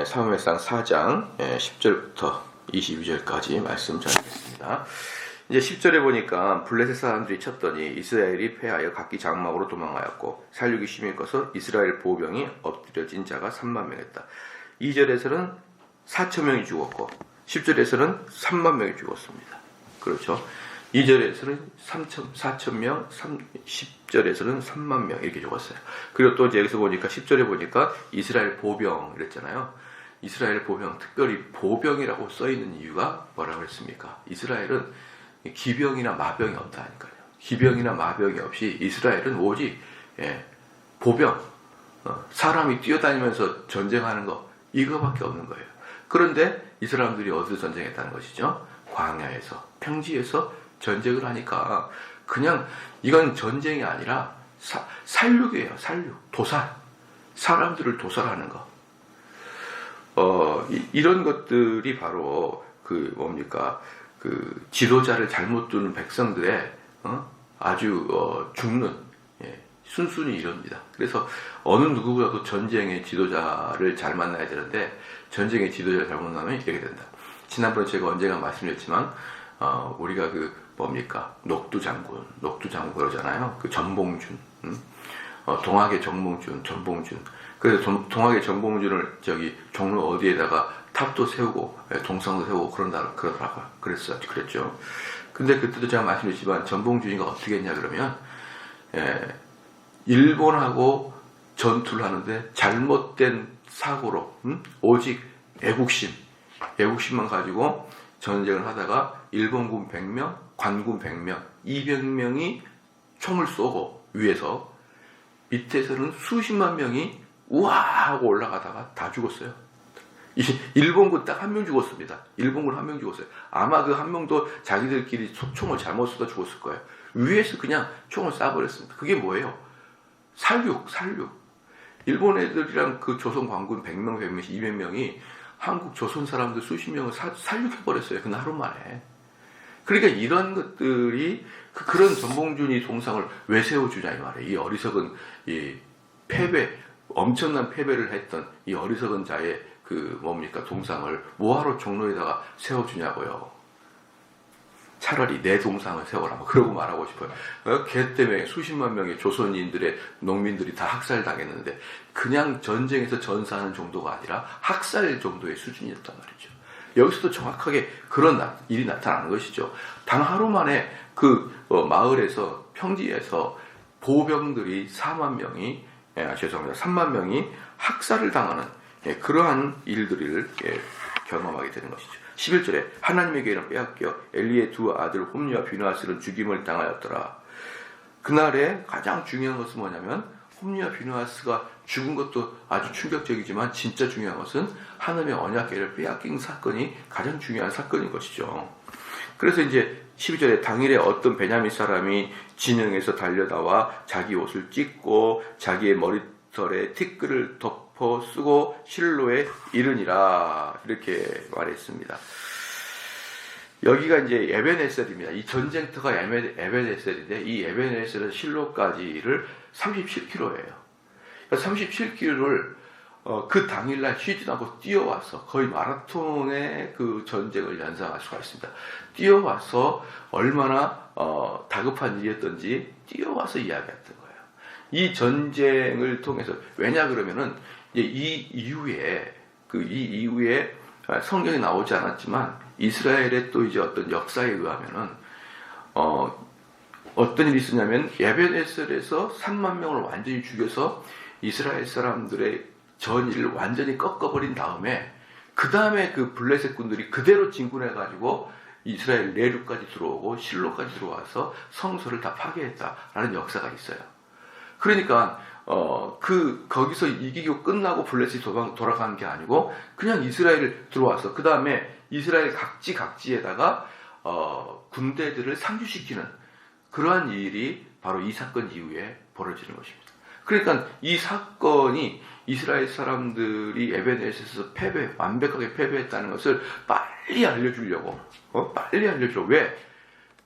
사무엘상 4장 10절부터 22절까지 말씀 전하겠습니다. 이제 10절에 보니까 블레셋 사람들이 쳤더니 이스라엘이 패하여 각기 장막으로 도망하였고 살육이 심히 커서 이스라엘 보병이 엎드려진 자가 3만 명이었다. 2절에서는 4천 명이 죽었고 10절에서는 3만 명이 죽었습니다. 그렇죠. 2절에서는 4천 명, 10절에서는 3만 명 이렇게 적었어요. 그리고 또 이제 여기서 보니까 10절에 보니까 이스라엘 보병 이랬잖아요. 이스라엘 보병, 특별히 보병이라고 써있는 이유가 뭐라고 했습니까? 이스라엘은 기병이나 마병이 없다니까요. 기병이나 마병이 없이 이스라엘은 오직 보병, 사람이 뛰어다니면서 전쟁하는 거 이거밖에 없는 거예요. 그런데 이 사람들이 어디서 전쟁했다는 것이죠? 광야에서, 평지에서 전쟁을 하니까 그냥 이건 전쟁이 아니라 살육이에요. 살육, 도살, 사람들을 도살하는 거. 이런 것들이 바로 그 뭡니까? 그 지도자를 잘못 두는 백성들의 아주 죽는 순순히 이럽니다. 그래서 어느 누구보다도 전쟁의 지도자를 잘 만나야 되는데 전쟁의 지도자를 잘못 만나면 이렇게 된다. 지난번에 제가 언젠가 말씀드렸지만 우리가 그 뭡니까? 녹두 장군 그러잖아요. 그 전봉준, 동학의 전봉준. 그래서 동학의 전봉준을 저기 종로 어디에다가 탑도 세우고 동상도 세우고 그러더라고요. 그랬죠. 근데 그때도 제가 말씀드렸지만 전봉준이가 어떻게 했냐 그러면 일본하고 전투를 하는데 잘못된 사고로 오직 애국심만 가지고 전쟁을 하다가 일본군 100명, 관군 100명, 200명이 총을 쏘고 위에서 밑에서는 수십만 명이 우와 하고 올라가다가 다 죽었어요. 일본군 딱 한 명 죽었습니다. 일본군 한 명 죽었어요. 아마 그 한 명도 자기들끼리 총을 잘못 쏘다 죽었을 거예요. 위에서 그냥 총을 쏴버렸습니다. 그게 뭐예요? 살육. 일본 애들이랑 그 조선 관군 100명, 100명씩 200명이 한국 조선 사람들 수십 명을 살육해버렸어요. 그날 하루 만에. 그러니까 이런 것들이 그런 전봉준이 동상을 왜 세워주냐 이 말이에요. 이 어리석은 이 엄청난 패배를 했던 이 어리석은 자의 그 뭡니까 동상을 뭐하러 종로에다가 세워주냐고요. 차라리 내 동상을 세워라. 그러고 말하고 싶어요. 걔 때문에 수십만 명의 조선인들의 농민들이 다 학살당했는데 그냥 전쟁에서 전사하는 정도가 아니라 학살 정도의 수준이었단 말이죠. 여기서도 정확하게 그런 일이 나타나는 것이죠. 단 하루 만에 그 마을에서 평지에서 보병들이 3만 명이 학살을 당하는 그러한 일들을 경험하게 되는 것이죠. 11절에 하나님의 계획을 빼앗겨 엘리의 두 아들 홈리와 비누아스는 죽임을 당하였더라. 그날에 가장 중요한 것은 뭐냐면 홈리와 비누아스가 죽은 것도 아주 충격적이지만 진짜 중요한 것은 하나님의 언약궤를 빼앗긴 사건이 가장 중요한 사건인 것이죠. 그래서 이제 12절에 당일에 어떤 베냐민 사람이 진영에서 달려나와 자기 옷을 찢고 자기의 머리털에 티끌을 덮어 쓰고 실로에 이르니라 이렇게 말했습니다. 여기가 이제 에벤에셀입니다. 이 전쟁터가 에벤에셀인데 이 에벤에셀에서 실로까지를 37km예요. 37km를 그 당일날 쉬지도 않고 뛰어와서 거의 마라톤의 그 전쟁을 연상할 수가 있습니다. 뛰어와서 얼마나 다급한 일이었던지 뛰어와서 이야기했던 거예요. 이 전쟁을 통해서 왜냐 그러면은 이제 이 이후에 성경이 나오지 않았지만 이스라엘의 또 이제 어떤 역사에 의하면은 어떤 일이 있었냐면 에벤에셀에서 3만 명을 완전히 죽여서 이스라엘 사람들의 전의를 완전히 꺾어버린 다음에 그 다음에 그 블레셋 군들이 그대로 진군해가지고 이스라엘 내륙까지 들어오고 실로까지 들어와서 성소를 다 파괴했다라는 역사가 있어요. 그러니까 거기서 이기고 끝나고 블레셋이 돌아가는 게 아니고 그냥 이스라엘 들어와서 그 다음에 이스라엘 각지에다가 군대들을 상주시키는 그러한 일이 바로 이 사건 이후에 벌어지는 것입니다. 그러니까 이 사건이 이스라엘 사람들이 에벤에셀에서 완벽하게 패배했다는 것을 빨리 알려주려고 왜?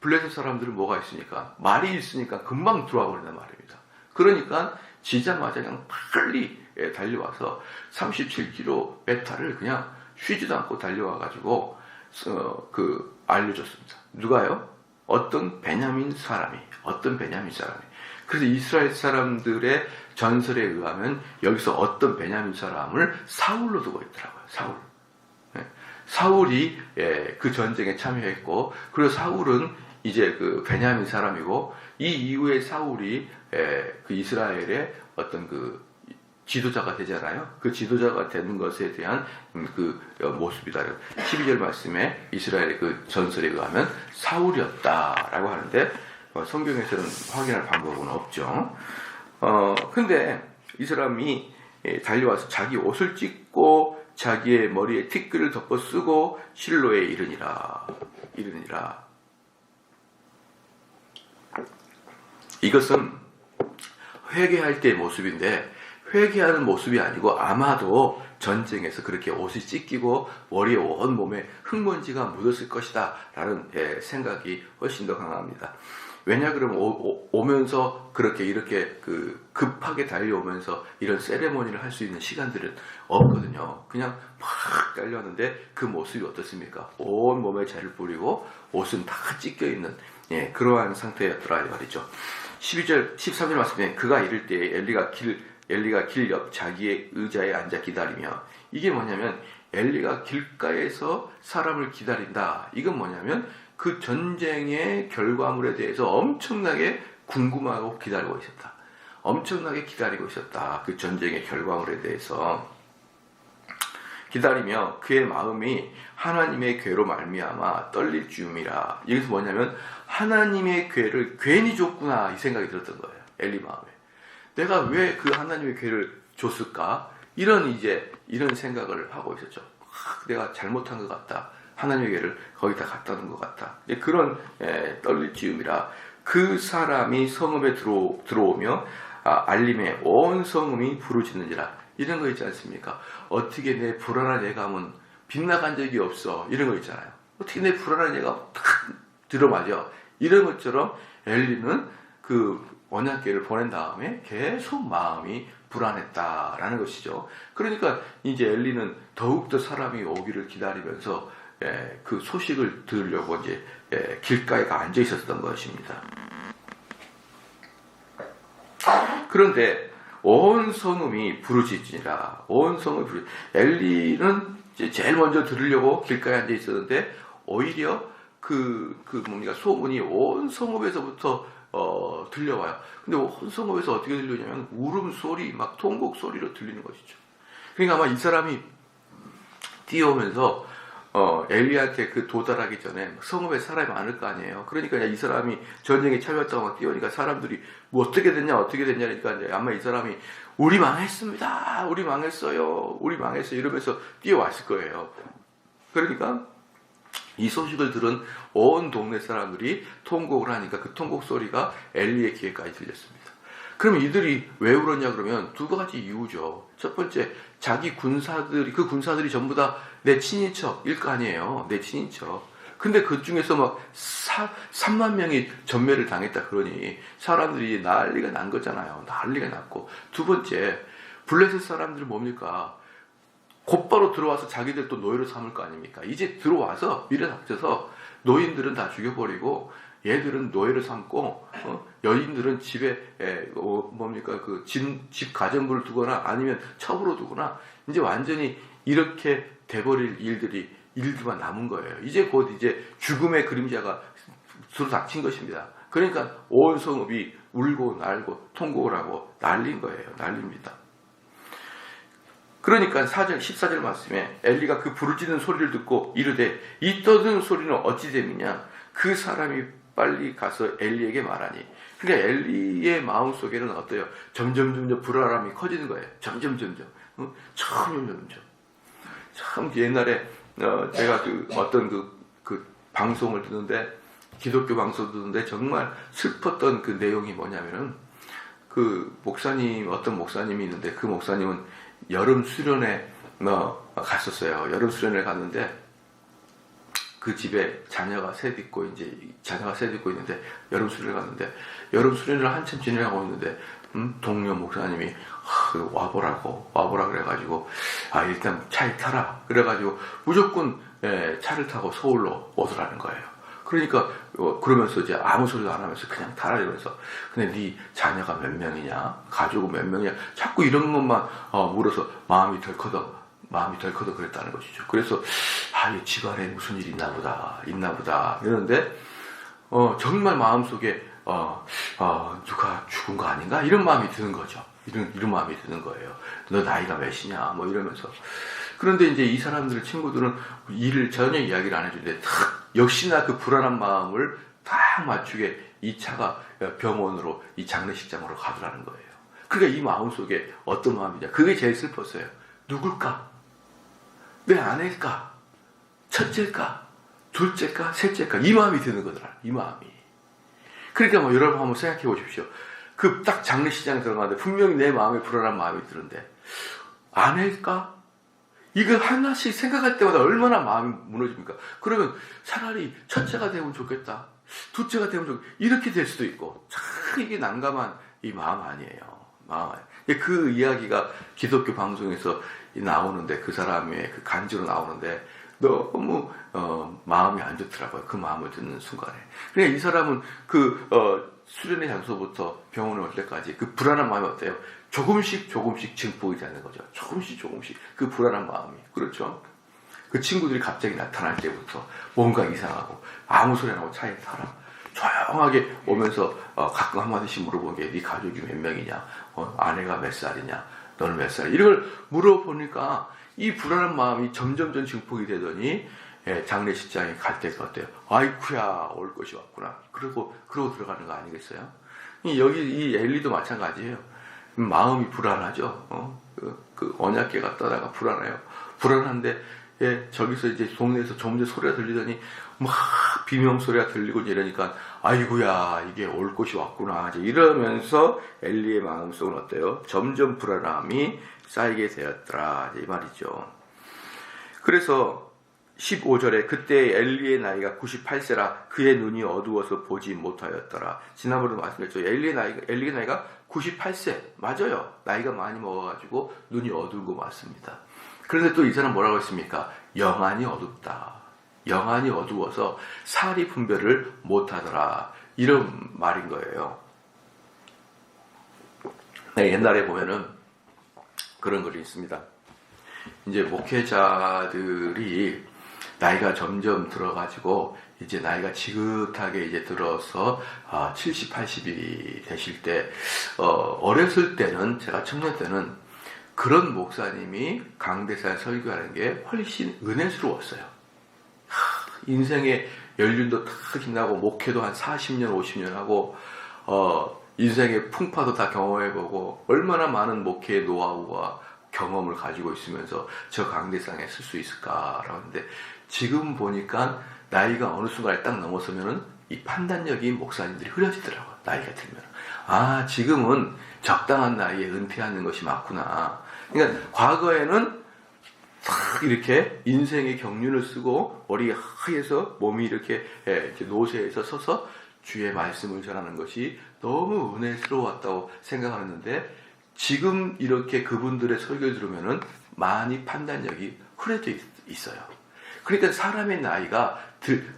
블레셋 사람들은 뭐가 있으니까 말이 있으니까 금방 들어와 버린단 말입니다. 그러니까 지자마자 그냥 빨리 달려와서 37km를 그냥 쉬지도 않고 달려와가지고 알려줬습니다. 누가요? 어떤 베냐민 사람이. 그래서 이스라엘 사람들의 전설에 의하면 여기서 어떤 베냐민 사람을 사울로 두고 있더라고요. 사울이 그 전쟁에 참여했고, 그리고 사울은 이제 그 베냐민 사람이고, 이 이후에 사울이 그 이스라엘의 어떤 그 지도자가 되잖아요. 그 지도자가 되는 것에 대한 그 모습이다. 12절 말씀에 이스라엘의 그 전설에 의하면 사울이었다라고 하는데, 성경에서는 확인할 방법은 없죠. 근데 이 사람이 달려와서 자기 옷을 찢고 자기의 머리에 티끌을 덮어 쓰고 실로에 이르니라. 이것은 회개할 때의 모습인데, 회개하는 모습이 아니고 아마도 전쟁에서 그렇게 옷이 찢기고 머리에 온 몸에 흙먼지가 묻었을 것이다 라는 생각이 훨씬 더 강합니다. 왜냐 그러면 오면서 이렇게 급하게 달려오면서 이런 세레모니를 할 수 있는 시간들은 없거든요. 그냥 막 달려왔는데 그 모습이 어떻습니까? 온 몸에 재를 뿌리고 옷은 다 찢겨 있는 그러한 상태였더라 이 말이죠. 13절 말씀에 그가 이를 때 엘리가 길 옆 자기의 의자에 앉아 기다리며, 이게 뭐냐면 엘리가 길가에서 사람을 기다린다. 이건 뭐냐면 그 전쟁의 결과물에 대해서 엄청나게 궁금하고 기다리고 있었다. 그 전쟁의 결과물에 대해서 기다리며 그의 마음이 하나님의 괴로 말미암아 떨릴 즈음이라. 여기서 뭐냐면 하나님의 괴를 괜히 줬구나 이 생각이 들었던 거예요. 엘리 마음에. 내가 왜 그 하나님의 괴를 줬을까? 이런 생각을 하고 있었죠. 내가 잘못한 것 같다. 하나님의 괴를 거기다 갖다 놓은 것 같다. 그런 떨릴 즈음이라. 그 사람이 성읍에 들어오며 알림에 온 성읍이 부르짖는지라. 이런 거 있지 않습니까? 어떻게 내 불안한 예감은 빗나간 적이 없어. 이런 거 있잖아요. 어떻게 내 불안한 예감 탁 들어맞아. 이런 것처럼 엘리는 그 언약궤를 보낸 다음에 계속 마음이 불안했다라는 것이죠. 그러니까 이제 엘리는 더욱더 사람이 오기를 기다리면서 그 소식을 들으려고 이제 길가에 앉아 있었던 것입니다. 그런데 온 성읍이 부르짖으니라. 엘리는 이제 제일 먼저 들으려고 길가에 앉아 있었는데 오히려 소문이 온 성읍에서부터 들려와요. 근데 온 성읍에서 어떻게 들리냐면 울음소리, 막 통곡 소리로 들리는 것이죠. 그러니까 아마 이 사람이 뛰어오면서 엘리한테 도달하기 전에 성읍에 사람이 많을 거 아니에요. 그러니까 이 사람이 전쟁에 참여했다고 막 뛰어오니까 사람들이 뭐 어떻게 됐냐니까 아마 이 사람이 우리 망했습니다. 우리 망했어요. 이러면서 뛰어왔을 거예요. 그러니까 이 소식을 들은 온 동네 사람들이 통곡을 하니까 그 통곡 소리가 엘리의 귀에까지 들렸습니다. 그러면 이들이 왜 울었냐 그러면 두 가지 이유죠. 첫 번째, 그 군사들이 전부 다 내 친인척일 거 아니에요. 내 친인척. 근데 그 중에서 막 3만 명이 전멸을 당했다 그러니 사람들이 난리가 난 거잖아요. 난리가 났고. 두 번째, 블레셋 사람들은 뭡니까? 곧바로 들어와서 자기들 또 노예로 삼을 거 아닙니까? 이제 들어와서 미래 닥쳐서 노인들은 다 죽여버리고 얘들은 노예로 삼고 여인들은 집에 집 가정부를 두거나 아니면 첩으로 두거나 이제 완전히 이렇게 돼버릴 일들만 남은 거예요. 이제 곧 죽음의 그림자가 두루 닥친 것입니다. 그러니까 온 성읍이 울고 날고 통곡을 하고 난린 거예요. 난립니다. 그러니까 14절 말씀에 엘리가 그 부르짖는 소리를 듣고 이르되 이 떠드는 소리는 어찌 됨이냐? 그 사람이 빨리 가서 엘리에게 말하니. 그러니까 엘리의 마음속에는 어때요? 점점 불안함이 커지는 거예요. 점점. 참 옛날에 제가 어떤 그 방송을 듣는데, 기독교 방송 듣는데 정말 슬펐던 그 내용이 뭐냐면은 어떤 목사님이 있는데 그 목사님은 여름 수련회 갔었어요. 여름 수련회 갔는데 그 집에 자녀가 셋 있고 있는데 여름 수련회 갔는데 여름 수련회를 한참 진행하고 있는데 동료 목사님이 와보라 그래가지고, 일단 차에 타라. 그래가지고 무조건 차를 타고 서울로 오더라는 거예요. 그러니까 그러면서 이제 아무 소리도 안 하면서 그냥 타라 이러면서, 근데 네 자녀가 몇 명이냐, 가족은 몇 명이냐, 자꾸 이런 것만 물어서 마음이 덜커덕 그랬다는 것이죠. 그래서 이 집안에 무슨 일이 있나 보다 이러는데 정말 마음속에 누가 죽은 거 아닌가 이런 마음이 드는 거죠. 이런 마음이 드는 거예요. 너 나이가 몇이냐 뭐 이러면서. 그런데 이제 이 친구들은 일을 전혀 이야기를 안 해주는데 역시나 그 불안한 마음을 딱 맞추게 이 차가 병원으로, 이 장례식장으로 가더라는 거예요. 그러니까 이 마음속에 어떤 마음이냐, 그게 제일 슬펐어요. 누굴까? 내 아내일까? 첫째일까? 둘째일까? 셋째일까? 이 마음이 드는 거더라. 이 마음이. 그러니까 여러분 한번 생각해 보십시오. 그 딱 장례식장에 들어가는데 분명히 내 마음에 불안한 마음이 드는데, 아내일까? 이거 하나씩 생각할 때마다 얼마나 마음이 무너집니까? 그러면 차라리 첫째가 되면 좋겠다, 둘째가 되면 좋겠다, 이렇게 될 수도 있고, 참 이게 난감한 이 마음 아니에요. 그 이야기가 기독교 방송에서 나오는데, 그 사람의 그 간주로 나오는데 너무 마음이 안 좋더라고요. 그 마음을 듣는 순간에. 그러니까 이 사람은 수련의 장소부터 병원에 올 때까지 그 불안한 마음이 어때요? 조금씩 증폭이 되는 거죠. 조금씩 그 불안한 마음이. 그렇죠? 그 친구들이 갑자기 나타날 때부터 뭔가 이상하고, 아무 소리 안 하고 차에 타라. 조용하게 오면서 가끔 한마디씩 물어보는 게, 네 가족이 몇 명이냐, 아내가 몇 살이냐, 너는 몇 살이냐, 이걸 물어보니까 이 불안한 마음이 점점 증폭이 되더니 장례식장에 갈 때가 어때요? 아이쿠야, 올 것이 왔구나. 그러고 들어가는 거 아니겠어요? 여기 이 엘리도 마찬가지예요. 마음이 불안하죠. 그 언약궤가 떠다가 불안해요. 불안한데 저기서 이제 동네에서 점점 소리가 들리더니 막 비명 소리가 들리고 이러니까, 아이고야, 이게 올 것이 왔구나. 이러면서 엘리의 마음속은 어때요? 점점 불안함이 쌓이게 되었더라, 이 말이죠. 그래서 15절에 그때 엘리의 나이가 98세라 그의 눈이 어두워서 보지 못하였더라. 지난번에도 말씀드렸죠. 엘리의 나이가 98세. 맞아요. 나이가 많이 먹어가지고 눈이 어두운 거 맞습니다. 그런데 또 이 사람 뭐라고 했습니까? 영안이 어둡다. 영안이 어두워서 사리 분별을 못하더라. 이런 말인 거예요. 옛날에 보면은 그런 글이 있습니다. 이제 목회자들이 나이가 점점 들어가지고 이제 나이가 지긋하게 이제 들어서 70, 80이 되실 때, 어렸을 때는, 제가 청년 때는 그런 목사님이 강대사에 설교하는 게 훨씬 은혜스러웠어요. 인생의 연륜도 탁 힘나고, 목회도 한 40년, 50년 하고, 인생의 풍파도 다 경험해보고, 얼마나 많은 목회의 노하우와 경험을 가지고 있으면서 저 강대상에 쓸 수 있을까라고 하는데, 지금 보니까 나이가 어느 순간에 딱 넘어서면은 이 판단력이 목사님들이 흐려지더라고요. 나이가 들면. 지금은 적당한 나이에 은퇴하는 것이 맞구나. 그러니까 과거에는 탁 이렇게 인생의 경륜을 쓰고 머리가 하얘서 몸이 이렇게 노새에서 서서 주의 말씀을 전하는 것이 너무 은혜스러웠다고 생각하는데, 지금 이렇게 그분들의 설교를 들으면은 많이 판단력이 흐려져 있어요. 그러니까 사람의 나이가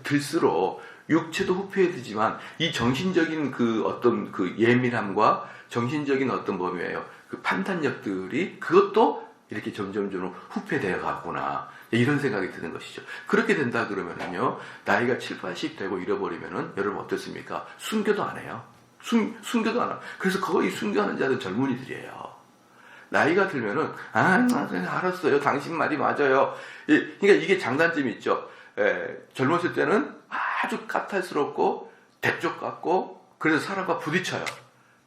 들수록 육체도 후퇴해지지만 이 정신적인 어떤 예민함과 정신적인 어떤 범위예요. 그 판단력들이 그것도 이렇게 점점 후퇴되어 가구나. 이런 생각이 드는 것이죠. 그렇게 된다 그러면은요, 나이가 7, 80 되고 잃어버리면은 여러분 어떻습니까? 순교도 안 해요. 순교도 안 해요. 그래서 거의 순교하는 자들 젊은이들이에요. 나이가 들면은, 알았어요. 당신 말이 맞아요. 그러니까 이게 장단점이 있죠. 젊었을 때는 아주 까탈스럽고, 대쪽 같고, 그래서 사람과 부딪혀요.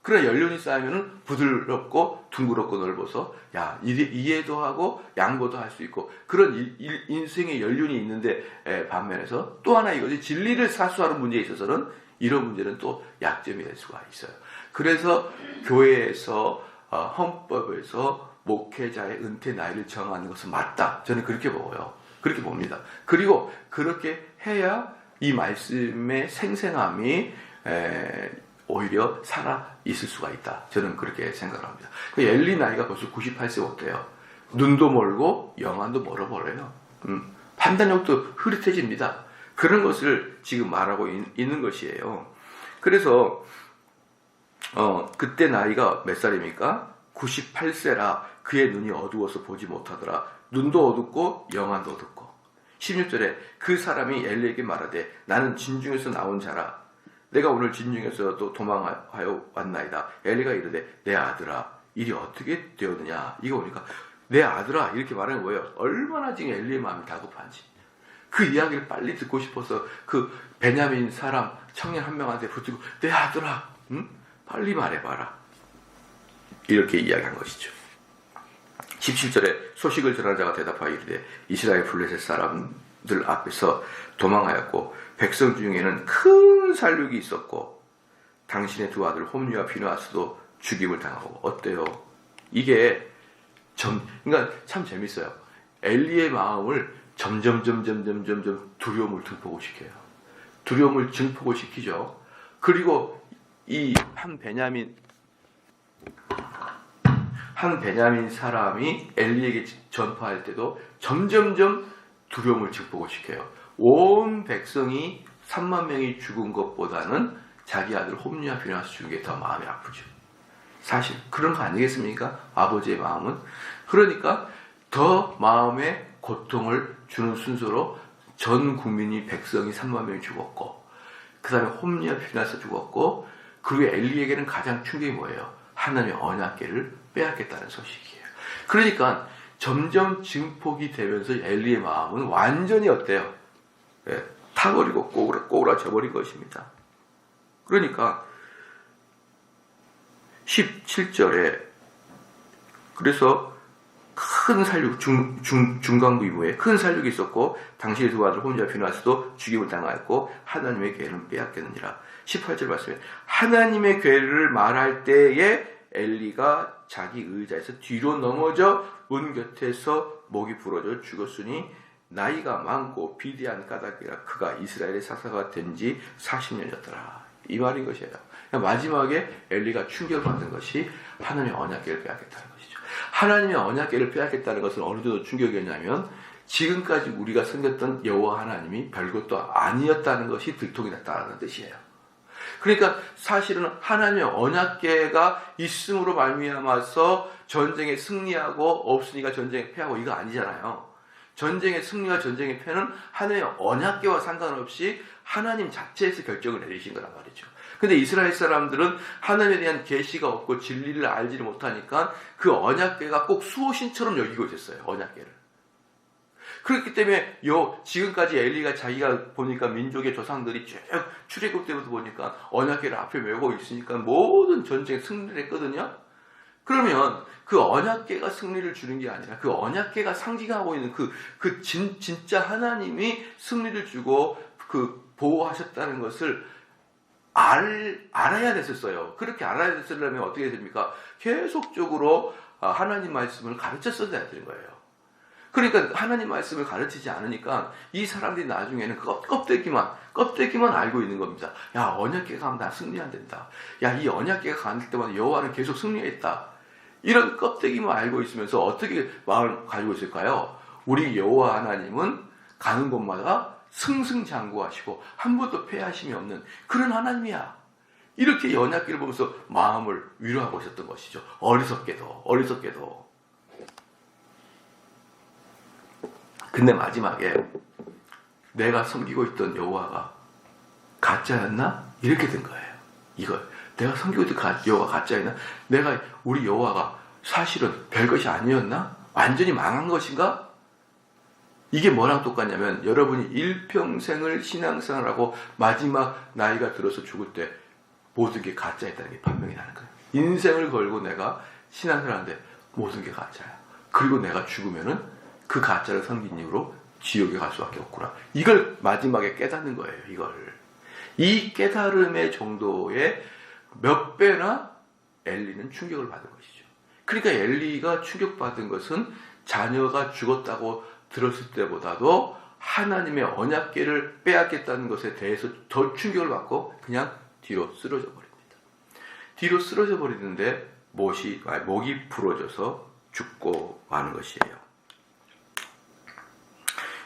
그러나 연륜이 쌓이면은 부드럽고, 둥그렇고 넓어서, 이해도 하고, 양보도 할 수 있고, 그런 인생의 연륜이 있는데, 반면에서 또 하나 이거지, 진리를 사수하는 문제에 있어서는 이런 문제는 또 약점이 될 수가 있어요. 그래서 교회에서 헌법에서 목회자의 은퇴 나이를 정하는 것은 맞다. 저는 그렇게 보고요. 그렇게 봅니다. 그리고 그렇게 해야 이 말씀의 생생함이 오히려 살아 있을 수가 있다. 저는 그렇게 생각합니다. 그 엘리 나이가 벌써 98세 어때요? 눈도 멀고 영안도 멀어버려요. 판단력도 흐릿해집니다. 그런 것을 지금 말하고 있는 것이에요. 그래서 그때 나이가 몇 살입니까? 98세라 그의 눈이 어두워서 보지 못하더라. 눈도 어둡고 영안도 어둡고. 16절에 그 사람이 엘리에게 말하되 나는 진중에서 나온 자라. 내가 오늘 진중에서도 도망하여 왔나이다. 엘리가 이르되 내 아들아 일이 어떻게 되었느냐. 이거 보니까 내 아들아 이렇게 말하는 거예요. 얼마나 지금 엘리의 마음이 다급한지. 그 이야기를 빨리 듣고 싶어서 그 베냐민 사람 청년 한 명한테 붙들고 내 아들아 빨리 말해봐라. 이렇게 이야기한 것이죠. 17절에 소식을 전한 자가 대답하여 이르되 이스라엘 블레셋 사람들 앞에서 도망하였고 백성 중에는 큰 살육이 있었고 당신의 두 아들 홈리와 비누아스도 죽임을 당하고. 어때요? 이게 그러니까 참 재밌어요. 엘리의 마음을 점점 두려움을 증폭을 시켜요. 두려움을 증폭을 시키죠. 그리고 이 한 베냐민 사람이 엘리에게 전파할 때도 점점점 두려움을 증폭을 시켜요. 온 백성이 3만 명이 죽은 것보다는 자기 아들 홈리와 비누아스 죽은 게 더 마음이 아프죠. 사실 그런 거 아니겠습니까? 아버지의 마음은. 그러니까 더 마음에 고통을 주는 순서로 전 국민이 백성이 3만 명이 죽었고 그 다음에 홈리와 비누아스 죽었고 그리고 엘리에게는 가장 충격이 뭐예요? 하나님의 언약궤를 빼앗겠다는 소식이에요. 그러니까 점점 증폭이 되면서 엘리의 마음은 완전히 어때요? 타버리고 꼬우라져버린 것입니다. 그러니까 17절에 그래서 큰 살육, 중간부 이후에 큰 살육이 있었고 당신의 두 아들 홈리와 비누아스도 죽임을 당하였고 하나님의 궤를 빼앗겠느니라. 18절 말씀에 하나님의 궤를 말할 때에 엘리가 자기 의자에서 뒤로 넘어져 문 곁에서 목이 부러져 죽었으니 나이가 많고 비대한 까닭이라 그가 이스라엘의 사사가 된 지 40년이었더라. 이 말인 것이에요. 마지막에 엘리가 충격을 받은 것이 하나님의 언약궤를 빼앗겠다는 것이죠. 하나님의 언약궤를 빼앗겠다는 것은 어느 정도 충격이었냐면 지금까지 우리가 섬겼던 여호와 하나님이 별것도 아니었다는 것이 들통이 났다는 뜻이에요. 그러니까 사실은 하나님의 언약궤가 있음으로 말미암아서 전쟁에 승리하고 없으니까 전쟁에 패하고 이거 아니잖아요. 전쟁의 승리와 전쟁의 패는 하나님의 언약궤와 상관없이 하나님 자체에서 결정을 내리신 거란 말이죠. 근데 이스라엘 사람들은 하나님에 대한 계시가 없고 진리를 알지를 못하니까 그 언약궤가 꼭 수호신처럼 여기고 있었어요. 언약궤를. 그렇기 때문에 지금까지 엘리가 자기가 보니까 민족의 조상들이 쭉 출애굽 때부터 보니까 언약궤를 앞에 메고 있으니까 모든 전쟁에 승리를 했거든요. 그러면 그 언약궤가 승리를 주는 게 아니라 그 언약궤가 상징하고 있는 진짜 하나님이 승리를 주고 보호하셨다는 것을 알아야 됐었어요. 그렇게 알아야 됐으려면 어떻게 됩니까? 계속적으로 하나님 말씀을 가르쳤어야 되는 거예요. 그러니까 하나님 말씀을 가르치지 않으니까 이 사람들이 나중에는 껍데기만 알고 있는 겁니다. 야, 언약궤가 가면 나 승리 안 된다. 야, 이 언약궤가 가는 때마다 여호와는 계속 승리했다. 이런 껍데기만 알고 있으면서 어떻게 마음을 가지고 있을까요? 우리 여호와 하나님은 가는 곳마다 승승장구하시고 한 번도 패하심이 없는 그런 하나님이야. 이렇게 언약궤를 보면서 마음을 위로하고 있었던 것이죠. 어리석게도. 근데 마지막에 내가 섬기고 있던 여호와가 가짜였나? 이렇게 된 거예요. 이걸 내가 섬기고 있던 여호와가 가짜였나? 우리 여호와가 사실은 별것이 아니었나? 완전히 망한 것인가? 이게 뭐랑 똑같냐면 여러분이 일평생을 신앙생활하고 마지막 나이가 들어서 죽을 때 모든 게 가짜였다는 게 판명이 나는 거예요. 인생을 걸고 내가 신앙생활하는데 모든 게 가짜야. 그리고 내가 죽으면은 그 가짜를 섬긴 이유로 지옥에 갈 수밖에 없구나. 이걸 마지막에 깨닫는 거예요. 이 깨달음의 정도의 몇 배나 엘리는 충격을 받은 것이죠. 그러니까 엘리가 충격받은 것은 자녀가 죽었다고 들었을 때보다도 하나님의 언약궤를 빼앗겠다는 것에 대해서 더 충격을 받고 그냥 뒤로 쓰러져 버립니다. 뒤로 쓰러져 버리는데 목이 부러져서 죽고 마는 것이에요.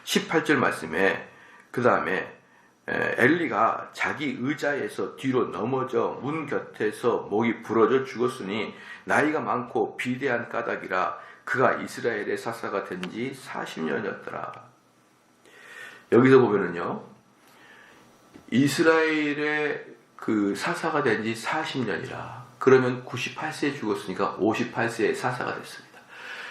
18절 말씀에 그 다음에 엘리가 자기 의자에서 뒤로 넘어져 문 곁에서 목이 부러져 죽었으니 나이가 많고 비대한 까닭이라 그가 이스라엘의 사사가 된 지 40년이었더라. 여기서 보면은요, 이스라엘의 그 사사가 된 지 40년이라 그러면 98세에 죽었으니까 58세에 사사가 됐습니다.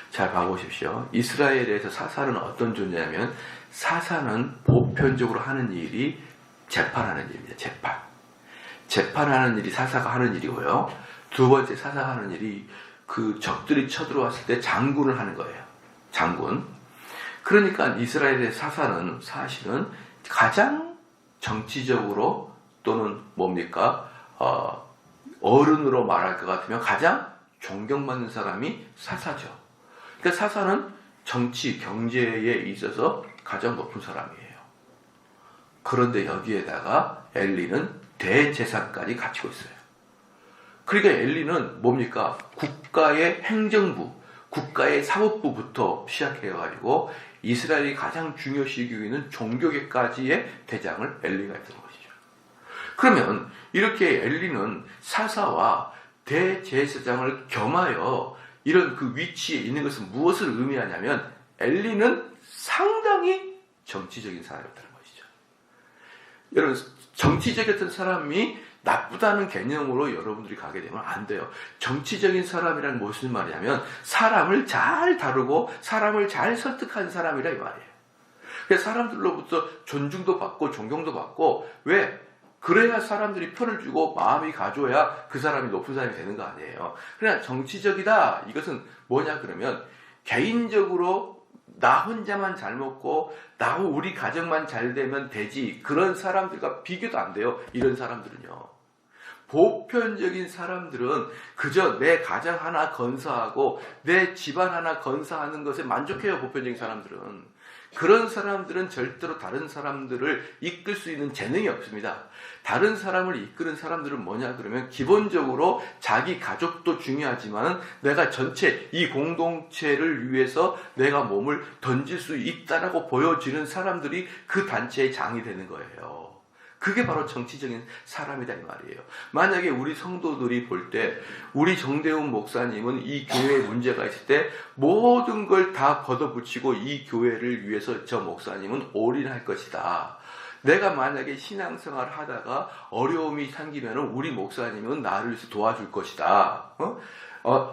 잘 봐보십시오. 이스라엘에서 사사는 어떤 존재냐면 사사는 보편적으로 하는 일이 재판하는 일입니다. 재판하는 일이 사사가 하는 일이고요. 두 번째 사사가 하는 일이 그 적들이 쳐들어왔을 때 장군을 하는 거예요. 장군. 그러니까 이스라엘의 사사는 사실은 가장 정치적으로 또는 뭡니까? 어른으로 말할 것 같으면 가장 존경받는 사람이 사사죠. 그러니까 사사는 정치, 경제에 있어서 가장 높은 사람이에요. 그런데 여기에다가 엘리는 대제사까지 갖추고 있어요. 그러니까 엘리는 뭡니까? 국가의 행정부, 국가의 사법부부터 시작해가지고 이스라엘이 가장 중요시 여기고 있는 종교계까지의 대장을 엘리가 했던 것이죠. 그러면 이렇게 엘리는 사사와 대제사장을 겸하여 이런 그 위치에 있는 것은 무엇을 의미하냐면 엘리는 상당히 정치적인 사람이었다는 것이죠. 여러분, 정치적이었던 사람이 나쁘다는 개념으로 여러분들이 가게 되면 안 돼요. 정치적인 사람이란 무슨 말이냐면 사람을 잘 다루고 사람을 잘 설득한 사람이라 이 말이에요. 그래서 사람들로부터 존중도 받고 존경도 받고, 왜? 그래야 사람들이 편을 주고 마음이 가져야 그 사람이 높은 사람이 되는 거 아니에요. 그냥 정치적이다. 이것은 뭐냐 그러면 개인적으로 나 혼자만 잘 먹고 우리 가정만 잘 되면 되지. 그런 사람들과 비교도 안 돼요. 이런 사람들은요. 보편적인 사람들은 그저 내 가정 하나 건사하고 내 집안 하나 건사하는 것에 만족해요. 보편적인 사람들은. 그런 사람들은 절대로 다른 사람들을 이끌 수 있는 재능이 없습니다. 다른 사람을 이끄는 사람들은 뭐냐 그러면 기본적으로 자기 가족도 중요하지만 내가 전체 이 공동체를 위해서 내가 몸을 던질 수 있다라고 보여지는 사람들이 그 단체의 장이 되는 거예요. 그게 바로 정치적인 사람이다 이 말이에요. 만약에 우리 성도들이 볼 때 우리 정대훈 목사님은 이 교회에 문제가 있을 때 모든 걸 다 걷어붙이고 이 교회를 위해서 저 목사님은 올인할 것이다. 내가 만약에 신앙생활을 하다가 어려움이 생기면 우리 목사님은 나를 위해서 도와줄 것이다.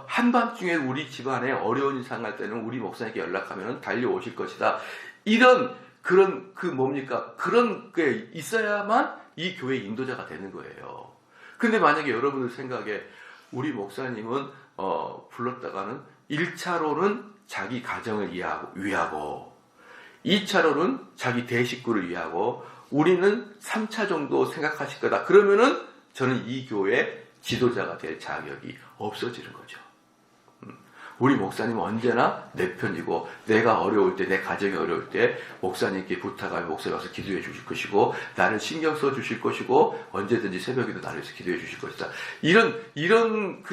한밤중에 우리 집안에 어려운 일 생길 때는 우리 목사님께 연락하면 달려오실 것이다. 이런 그런 그런 게 있어야만 이 교회의 인도자가 되는 거예요. 근데 만약에 여러분들 생각에 우리 목사님은 불렀다가는 1차로는 자기 가정을 위하고 2차로는 자기 대식구를 위하고 우리는 3차 정도 생각하실 거다. 그러면은 저는 이 교회의 지도자가 될 자격이 없어지는 거죠. 우리 목사님은 언제나 내 편이고 내가 어려울 때, 내 가정이 어려울 때 목사님께 부탁하면 목사님 와서 기도해 주실 것이고 나를 신경 써 주실 것이고 언제든지 새벽에도 나를 위해서 기도해 주실 것이다. 이런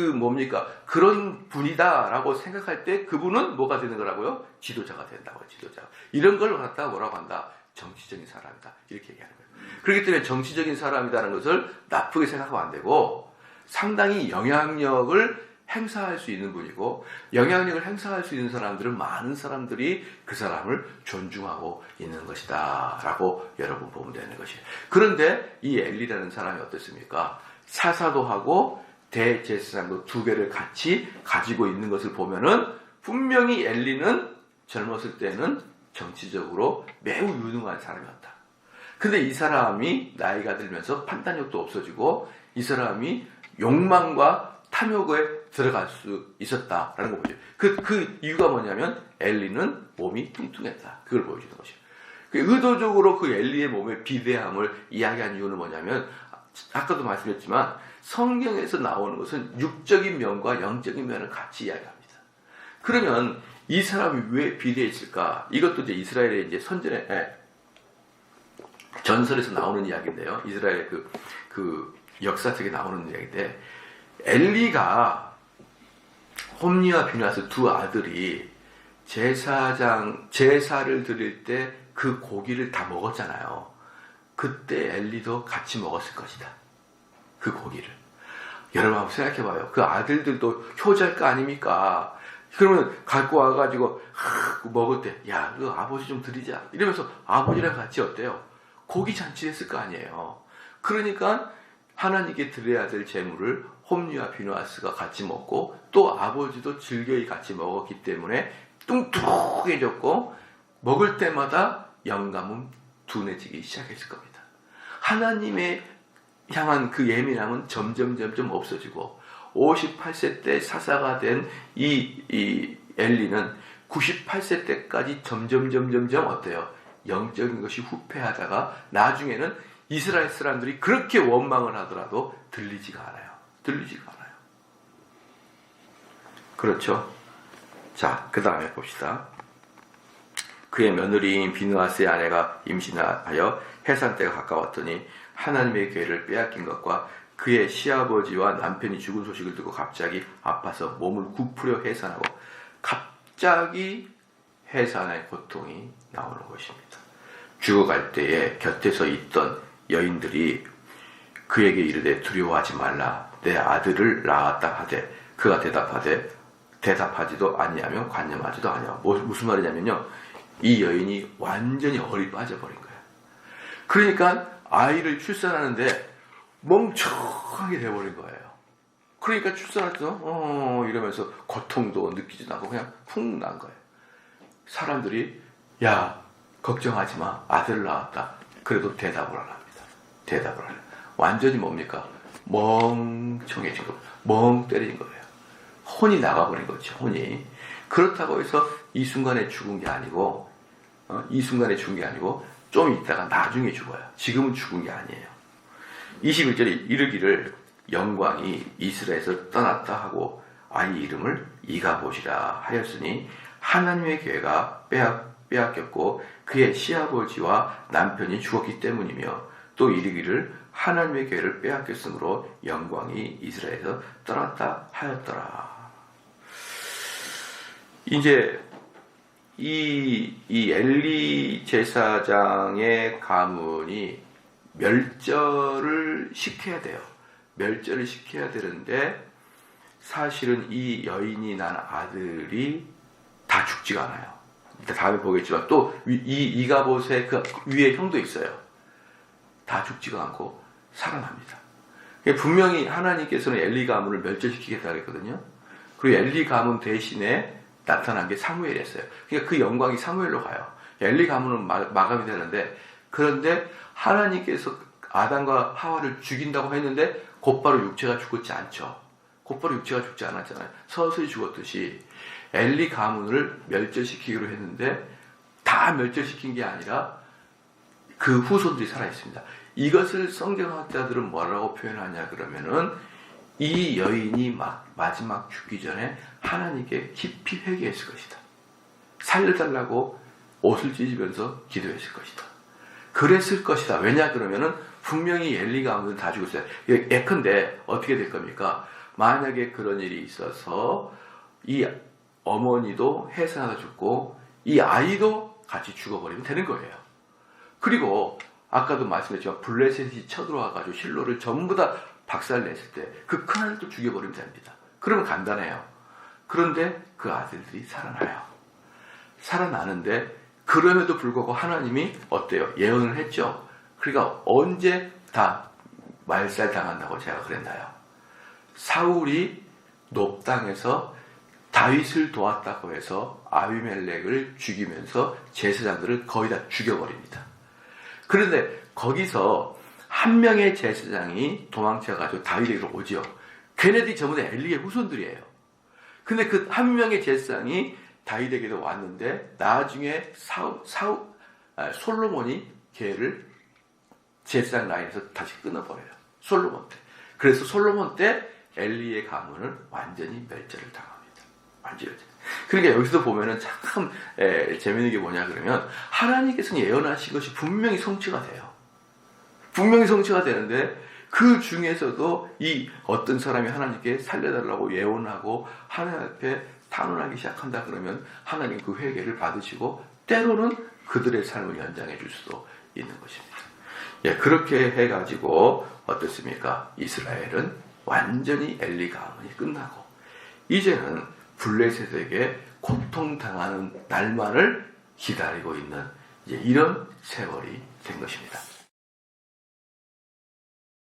그런 분이다라고 생각할 때 그분은 뭐가 되는 거라고요? 지도자가 된다고. 지도자. 이런 걸 갖다가 뭐라고 한다? 정치적인 사람이다. 이렇게 얘기하는 거예요. 그렇기 때문에 정치적인 사람이라는 것을 나쁘게 생각하면 안 되고 상당히 영향력을 행사할 수 있는 분이고 영향력을 행사할 수 있는 사람들은 많은 사람들이 그 사람을 존중하고 있는 것이다 라고 여러분 보면 되는 것이에요. 그런데 이 엘리라는 사람이 어떻습니까? 사사도 하고 대제사장도 두 개를 같이 가지고 있는 것을 보면은 분명히 엘리는 젊었을 때는 정치적으로 매우 유능한 사람이었다. 근데 이 사람이 나이가 들면서 판단력도 없어지고 이 사람이 욕망과 탐욕에 들어갈 수 있었다라는 거 보죠. 그 이유가 뭐냐면 엘리는 몸이 뚱뚱했다. 그걸 보여주는 것이에요. 의도적으로 그 엘리의 몸의 비대함을 이야기한 이유는 뭐냐면 아까도 말씀드렸지만 성경에서 나오는 것은 육적인 면과 영적인 면을 같이 이야기합니다. 그러면 이 사람이 왜 비대했을까? 이것도 이제 이스라엘의 이제 전설에서 나오는 이야기인데요. 이스라엘의 그 역사책에 나오는 이야기인데 엘리가 홈리와 비나스 두 아들이 제사를 드릴 때 그 고기를 다 먹었잖아요. 그때 엘리도 같이 먹었을 것이다. 그 고기를. 여러분 한번 생각해봐요. 그 아들들도 효자일 거 아닙니까? 그러면 갖고 와가지고 먹을 때 야, 그 아버지 좀 드리자 이러면서 아버지랑 같이 어때요? 고기 잔치했을 거 아니에요. 그러니까 하나님께 드려야 될 재물을 홈리와 비누아스가 같이 먹고 또 아버지도 즐겨이 같이 먹었기 때문에 뚱뚱해졌고 먹을 때마다 영감은 둔해지기 시작했을 겁니다. 하나님의 향한 그 예민함은 점점 없어지고 58세 때 사사가 된 이 엘리는 98세 때까지 점점 어때요? 영적인 것이 후퇴하다가 나중에는 이스라엘 사람들이 그렇게 원망을 하더라도 들리지가 않아요. 그렇죠? 자, 그 다음에 봅시다. 그의 며느리인 비느하스의 아내가 임신하여 해산 때가 가까웠더니 하나님의 기회를 빼앗긴 것과 그의 시아버지와 남편이 죽은 소식을 듣고 갑자기 아파서 몸을 굽으려 해산하고 갑자기 해산의 고통이 나오는 것입니다. 죽어갈 때에 곁에서 있던 여인들이 그에게 이르되 두려워하지 말라 내 아들을 낳았다 하되 그가 대답하지도 아니하며 관념하지도 아니하고 무슨 말이냐면요, 이 여인이 완전히 얼이 빠져버린 거예요. 그러니까 아이를 출산하는데 멍청하게 돼버린 거예요. 그러니까 출산할 때 이러면서 고통도 느끼지도 않고 그냥 푹 난 거예요. 사람들이 야 걱정하지 마 아들 낳았다. 그래도 대답을 안 합니다. 완전히 뭡니까? 멍청해진 거예요. 멍 때린 거예요. 혼이 나가버린 거죠. 혼이. 그렇다고 해서 이 순간에 죽은 게 아니고 좀 있다가 나중에 죽어요. 지금은 죽은 게 아니에요. 21절에 이르기를 영광이 이스라엘에서 떠났다 하고 아이 이름을 이가봇이라 하였으니 하나님의 계획가 빼앗겼고 그의 시아버지와 남편이 죽었기 때문이며 또 이르기를 하나님의 계획을 빼앗겼으므로 영광이 이스라엘에서 떠났다 하였더라. 이제 이 엘리 제사장의 가문이 멸절을 시켜야 돼요. 멸절을 시켜야 되는데 사실은 이 여인이 난 아들이 다 죽지가 않아요. 다음에 보겠지만 또 이가봇의 그 위에 형도 있어요. 다 죽지가 않고 살아납니다. 분명히 하나님께서는 엘리 가문을 멸절시키겠다 그랬거든요. 그리고 엘리 가문 대신에 나타난 게 사무엘이었어요. 그러니까 그 영광이 사무엘로 가요. 엘리 가문은 마감이 되는데, 그런데 하나님께서 아담과 하와를 죽인다고 했는데 곧바로 육체가 죽지 않죠. 곧바로 육체가 죽지 않았잖아요. 서서히 죽었듯이 엘리 가문을 멸절시키기로 했는데 다 멸절시킨 게 아니라 그 후손들이 살아있습니다. 이것을 성경학자들은 뭐라고 표현하냐 그러면은 이 여인이 마지막 죽기 전에 하나님께 깊이 회개했을 것이다. 살려달라고 옷을 찢으면서 기도했을 것이다. 그랬을 것이다. 왜냐 그러면은 분명히 엘리 가문은 다 죽었어요. 예컨대 어떻게 될 겁니까? 만약에 그런 일이 있어서 이 어머니도 해산하다 죽고 이 아이도 같이 죽어버리면 되는 거예요. 그리고 아까도 말씀드렸지만 블레셋이 쳐들어와가지고 실로를 전부 다 박살냈을 때 그 큰아들도 죽여버리면 됩니다. 그러면 간단해요. 그런데 그 아들들이 살아나요. 살아나는데 그럼에도 불구하고 하나님이 어때요? 예언을 했죠. 그러니까 언제 다 말살당한다고 제가 그랬나요? 사울이 높 땅에서 다윗을 도왔다고 해서 아비멜렉을 죽이면서 제사장들을 거의 다 죽여버립니다. 그런데 거기서 한 명의 제사장이 도망쳐가지고 다윗에게로 오죠. 걔네들이 전부 다 엘리의 후손들이에요. 근데 그 한 명의 제사장이 다윗에게도 왔는데 나중에 솔로몬이 걔를 제사장 라인에서 다시 끊어버려요. 솔로몬 때. 그래서 솔로몬 때 엘리의 가문은 완전히 멸절을 당합니다. 완전히. 그러니까 여기서 보면은 참 재미있는 게 뭐냐 그러면 하나님께서는 예언하신 것이 분명히 성취가 돼요. 분명히 성취가 되는데 그 중에서도 이 어떤 사람이 하나님께 살려달라고 예언하고 하나님 앞에 탄원하기 시작한다 그러면 하나님 그 회개를 받으시고 때로는 그들의 삶을 연장해 줄 수도 있는 것입니다. 예, 그렇게 해가지고 어떻습니까? 이스라엘은 완전히 엘리 가문이 끝나고 이제는 블레셋에게 고통당하는 날만을 기다리고 있는 이제 이런 세월이 된 것입니다.